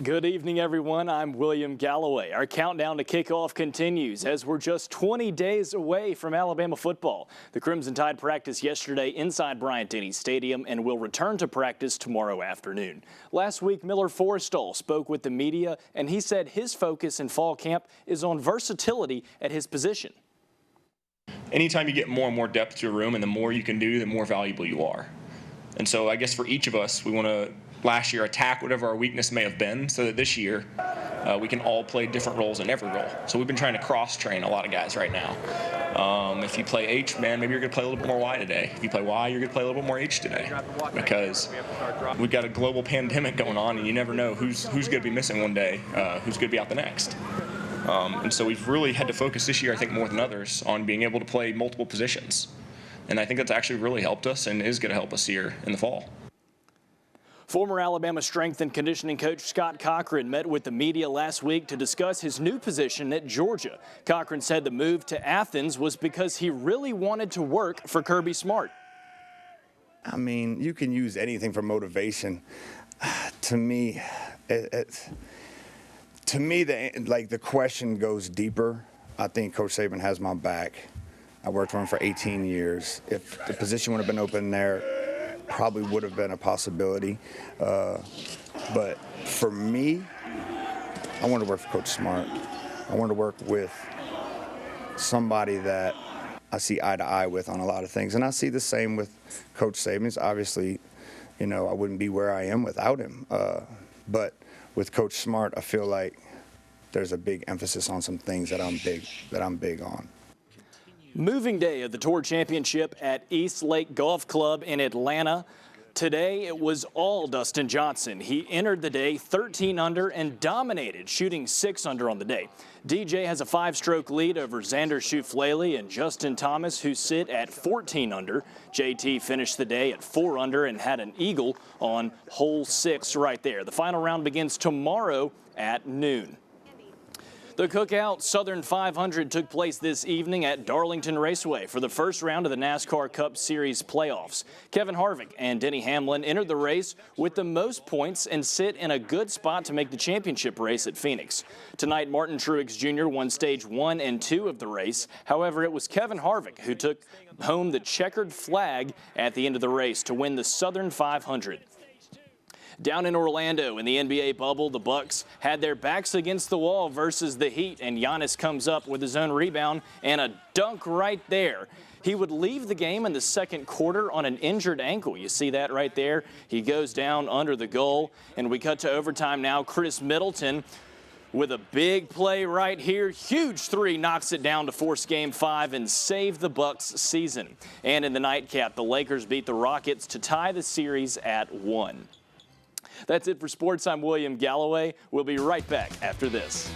Good evening, everyone. I'm William Galloway. Our countdown to kickoff continues as we're just 20 days away from Alabama football. The Crimson Tide practiced yesterday inside Bryant-Denny Stadium and will return to practice tomorrow afternoon. Last week, Miller Forrestall spoke with the media, and he said his focus in fall camp is on versatility at his position. Anytime you get more and more depth to a room and the more you can do, the more valuable you are. And so I guess for each of us, we want to last year attack whatever our weakness may have been so that this year we can all play different roles in every role. So we've been trying to cross-train a lot of guys right now. If you play H, man, maybe you're going to play a little bit more Y today. If you play Y, you're going to play a little bit more H today, because we've got a global pandemic going on, and you never know who's going to be missing one day, who's going to be out the next. And so we've really had to focus this year, I think more than others, on being able to play multiple positions. And I think that's actually really helped us and is going to help us here in the fall. Former Alabama strength and conditioning coach Scott Cochran met with the media last week to discuss his new position at Georgia. Cochran said the move to Athens was because he really wanted to work for Kirby Smart. I mean, you can use anything for motivation. To me, the question goes deeper. I think Coach Saban has my back. I worked for him for 18 years. If the position would have been open there, probably would have been a possibility. But for me, I want to work for Coach Smart. I want to work with somebody that I see eye to eye with on a lot of things. And I see the same with Coach Saban. Obviously, you know, I wouldn't be where I am without him. But with Coach Smart, I feel like there's a big emphasis on some things that I'm big on. Moving day of the Tour Championship at East Lake Golf Club in Atlanta. Today it was all Dustin Johnson. He entered the day 13 under and dominated, shooting 6 under on the day. DJ has a 5-stroke lead over Xander Schauffele and Justin Thomas, who sit at 14 under. JT finished the day at 4 under and had an eagle on hole 6 right there. The final round begins tomorrow at noon. The Cookout Southern 500 took place this evening at Darlington Raceway for the first round of the NASCAR Cup Series playoffs. Kevin Harvick and Denny Hamlin entered the race with the most points and sit in a good spot to make the championship race at Phoenix. Tonight, Martin Truex Jr. won stage 1 and 2 of the race. However, it was Kevin Harvick who took home the checkered flag at the end of the race to win the Southern 500. Down in Orlando in the NBA bubble, the Bucks had their backs against the wall versus the Heat, and Giannis comes up with his own rebound and a dunk right there. He would leave the game in the second quarter on an injured ankle. You see that right there? He goes down under the goal, and we cut to overtime now. Chris Middleton with a big play right here. Huge three, knocks it down to force Game 5 and save the Bucks' season. And in the nightcap, the Lakers beat the Rockets to tie the series at 1. That's it for sports. I'm William Galloway. We'll be right back after this.